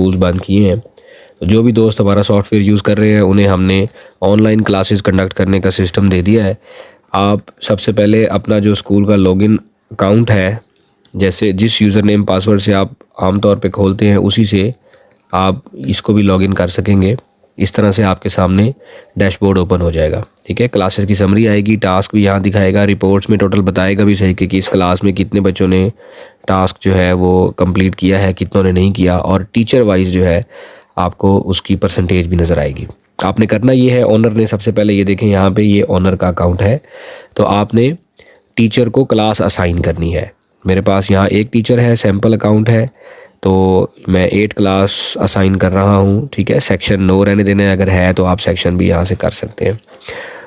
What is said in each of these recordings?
Schools बंद किए हैं। तो जो भी दोस्त हमारा सॉफ्टवेयर यूज़ कर रहे हैं उन्हें हमने ऑनलाइन क्लासेस कंडक्ट करने का सिस्टम दे दिया है। आप सबसे पहले अपना जो स्कूल का लॉगिन अकाउंट है, जैसे जिस यूज़र नेम पासवर्ड से आप आमतौर पे खोलते हैं उसी से आप इसको भी लॉगिन कर सकेंगे। इस तरह से आपके सामने डैशबोर्ड ओपन हो जाएगा। ठीक है, क्लासेस की समरी आएगी, टास्क भी यहाँ दिखाएगा, रिपोर्ट्स में टोटल बताएगा भी सही कि इस क्लास में कितने बच्चों ने टास्क जो है वो कंप्लीट किया है, कितनों ने नहीं किया, और टीचर वाइज जो है आपको उसकी परसेंटेज भी नज़र आएगी। आपने करना ये है, ऑनर ने सबसे पहले ये देखें यहाँ पे ये ऑनर का अकाउंट है, तो आपने टीचर को क्लास असाइन करनी है। मेरे पास यहाँ एक टीचर है, सैम्पल अकाउंट है, तो मैं 8 क्लास असाइन कर रहा हूँ। ठीक है, सेक्शन नो रहने देना है, अगर है तो आप सेक्शन भी यहाँ से कर सकते हैं।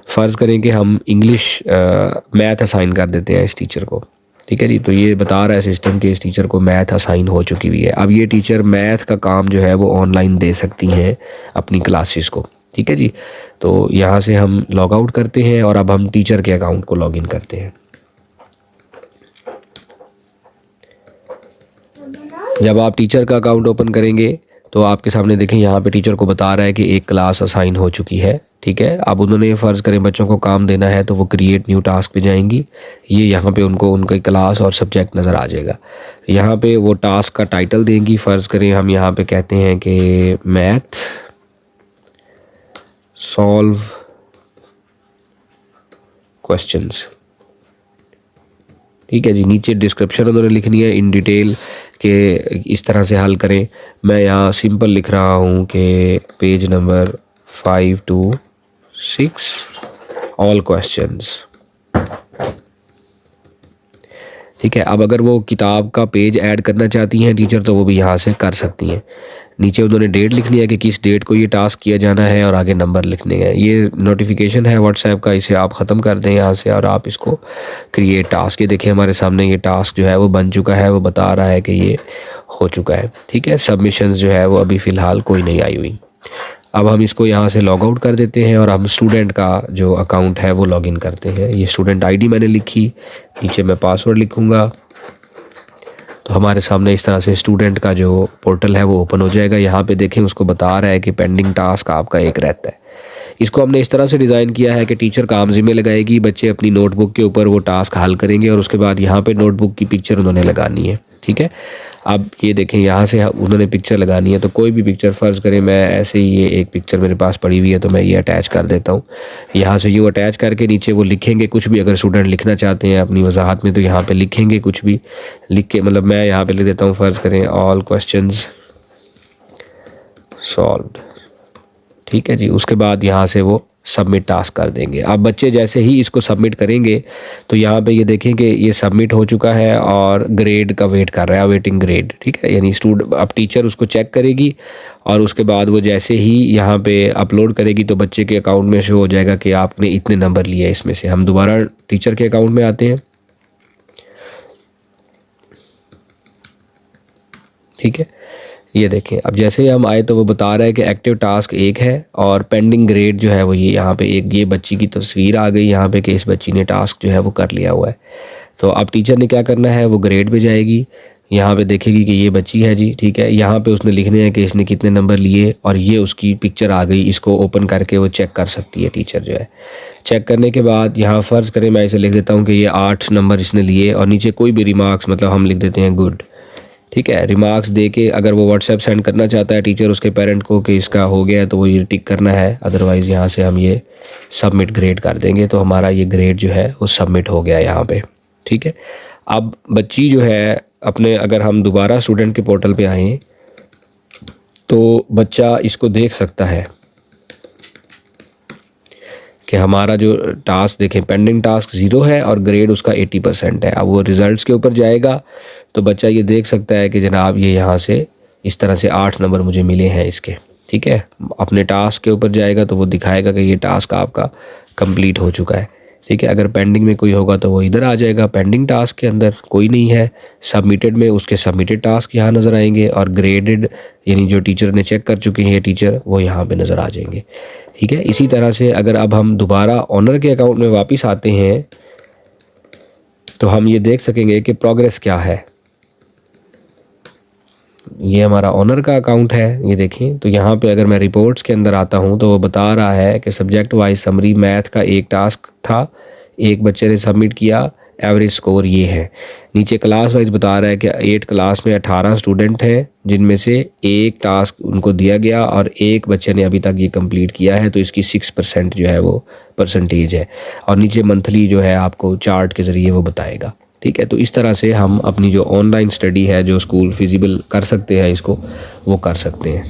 फ़र्ज़ करें कि हम इंग्लिश मैथ असाइन कर देते हैं इस टीचर को। ठीक है जी, तो ये बता रहा है सिस्टम कि इस टीचर को मैथ असाइन हो चुकी हुई है। अब ये टीचर मैथ का काम जो है वो ऑनलाइन दे सकती हैं अपनी क्लासेस को। ठीक है जी, तो यहाँ से हम लॉग आउट करते हैं और अब हम टीचर के अकाउंट को लॉगिन करते हैं। जब आप टीचर का अकाउंट ओपन करेंगे तो आपके सामने देखें यहाँ पे टीचर को बता रहा है कि एक क्लास असाइन हो चुकी है। ठीक है, अब उन्होंने फ़र्ज़ करें बच्चों को काम देना है तो वो क्रिएट न्यू टास्क पे जाएंगी। ये यहाँ पे उनको उनकी क्लास और सब्जेक्ट नज़र आ जाएगा। यहाँ पे वो टास्क का टाइटल देंगी। फ़र्ज़ करें हम यहाँ पे कहते हैं कि मैथ सॉल्व क्वेश्चंस। ठीक है जी, नीचे डिस्क्रिप्शन उन्होंने लिखनी है इन डिटेल कि इस तरह से हल करें। मैं यहाँ सिंपल लिख रहा हूँ कि page number 5 to 6 all questions. ठीक है, अब अगर वो किताब का पेज ऐड करना चाहती हैं टीचर तो वो भी यहाँ से कर सकती हैं। नीचे उन्होंने डेट लिखनी है कि किस डेट को ये टास्क किया जाना है और आगे नंबर लिखने हैं। ये नोटिफिकेशन है व्हाट्सएप का, इसे आप ख़त्म कर दें यहाँ से और आप इसको क्रिएट टास्क। ये देखिए हमारे सामने ये टास्क जो है वो बन चुका है, वो बता रहा है कि ये हो चुका है। ठीक है, सबमिशंस जो है वो अभी फ़िलहाल कोई नहीं आई हुई। अब हम इसको यहाँ से लॉग आउट कर देते हैं और हम स्टूडेंट का जो अकाउंट है वो लॉगिन करते हैं। ये स्टूडेंट आईडी मैंने लिखी, नीचे मैं पासवर्ड लिखूँगा, तो हमारे सामने इस तरह से स्टूडेंट का जो पोर्टल है वो ओपन हो जाएगा। यहाँ पे देखें उसको बता रहा है कि पेंडिंग टास्क आपका एक रहता है। इसको हमने इस तरह से डिज़ाइन किया है कि टीचर काम ज़िम्मे लगाएगी, बच्चे अपनी नोटबुक के ऊपर वो टास्क हल करेंगे और उसके बाद यहाँ पे नोटबुक की पिक्चर उन्होंने लगानी है। ठीक है, अब ये देखें यहाँ से उन्होंने पिक्चर लगानी है, तो कोई भी पिक्चर, फ़र्ज़ करें मैं ऐसे ही ये एक पिक्चर मेरे पास पड़ी हुई है तो मैं ये अटैच कर देता हूँ। यहाँ से यूँ अटैच करके नीचे वो लिखेंगे कुछ भी, अगर स्टूडेंट लिखना चाहते हैं अपनी वजाहत में तो यहाँ पे लिखेंगे कुछ भी लिख के, मतलब मैं यहाँ पे लिख देता हूँ, फ़र्ज़ करें ऑल क्वेश्चंस सॉल्व्ड। ठीक है जी, उसके बाद यहाँ से वो सबमिट टास्क कर देंगे। अब बच्चे जैसे ही इसको सबमिट करेंगे तो यहाँ पे ये देखें कि ये सबमिट हो चुका है और ग्रेड का वेट कर रहा है, वेटिंग ग्रेड। ठीक है, यानी अब टीचर उसको चेक करेगी और उसके बाद वो जैसे ही यहाँ पे अपलोड करेगी तो बच्चे के अकाउंट में शो हो जाएगा कि आपने इतने नंबर लिए इसमें से। हम दोबारा टीचर के अकाउंट में आते हैं। ठीक है, ये देखें अब जैसे ही हम आए तो वो बता रहा है कि एक्टिव टास्क 1 है और पेंडिंग ग्रेड जो है वो ये यहाँ पे एक ये बच्ची की तस्वीर आ गई यहाँ पे कि इस बच्ची ने टास्क जो है वो कर लिया हुआ है। तो अब टीचर ने क्या करना है, वो ग्रेड पे जाएगी, यहाँ पे देखेगी कि ये बच्ची है जी। ठीक है, यहाँ पे उसने लिखने हैं कि इसने कितने नंबर लिए और ये उसकी पिक्चर आ गई। इसको ओपन करके वो चेक कर सकती है टीचर जो है। चेक करने के बाद यहाँ फ़र्ज़ करें मैं इसे लिख देता हूँ कि ये 8 नंबर इसने लिए और नीचे कोई भी रिमार्क्स, मतलब हम लिख देते हैं गुड। ठीक है, रिमार्क्स दे के अगर वो व्हाट्सएप सेंड करना चाहता है टीचर उसके पेरेंट को कि इसका हो गया है तो वो ये टिक करना है, अदरवाइज़ यहाँ से हम ये सबमिट ग्रेड कर देंगे तो हमारा ये ग्रेड जो है वो सबमिट हो गया यहाँ पे। ठीक है, अब बच्ची जो है अपने, अगर हम दोबारा स्टूडेंट के पोर्टल पे आएँ तो बच्चा इसको देख सकता है कि हमारा जो टास्क देखें पेंडिंग टास्क 0 है और ग्रेड उसका 80% है। अब वो रिज़ल्ट्स के ऊपर जाएगा तो बच्चा ये देख सकता है कि जनाब ये यहाँ से इस तरह से 8 नंबर मुझे मिले हैं इसके। ठीक है, अपने टास्क के ऊपर जाएगा तो वो दिखाएगा कि ये टास्क आपका कंप्लीट हो चुका है। ठीक है, अगर पेंडिंग में कोई होगा तो वो इधर आ जाएगा, पेंडिंग टास्क के अंदर कोई नहीं है। सबमिटेड में उसके सबमिटेड टास्क यहाँ नज़र आएंगे और ग्रेडेड यानी जो टीचर ने चेक कर चुके हैं ये टीचर, वो यहाँ पे नज़र आ जाएंगे। ठीक है, इसी तरह से अगर अब हम दोबारा ऑनर के अकाउंट में वापस आते हैं तो हम ये देख सकेंगे कि प्रोग्रेस क्या है। ये हमारा ऑनर का अकाउंट है, ये देखें। तो यहाँ पे अगर मैं रिपोर्ट्स के अंदर आता हूँ तो वो बता रहा है कि सब्जेक्ट वाइज समरी मैथ का एक टास्क था, एक बच्चे ने सबमिट किया, एवरेज स्कोर ये है। नीचे क्लास वाइज बता रहा है कि 8 क्लास में 18 स्टूडेंट हैं, जिनमें से एक टास्क उनको दिया गया और एक बच्चे ने अभी तक ये कंप्लीट किया है, तो इसकी 6% जो है वो परसेंटेज है। और नीचे मंथली जो है आपको चार्ट के ज़रिए वो बताएगा। ठीक है, तो इस तरह से हम अपनी जो ऑनलाइन स्टडी है, जो स्कूल फिजिबल कर सकते हैं, इसको वो कर सकते हैं।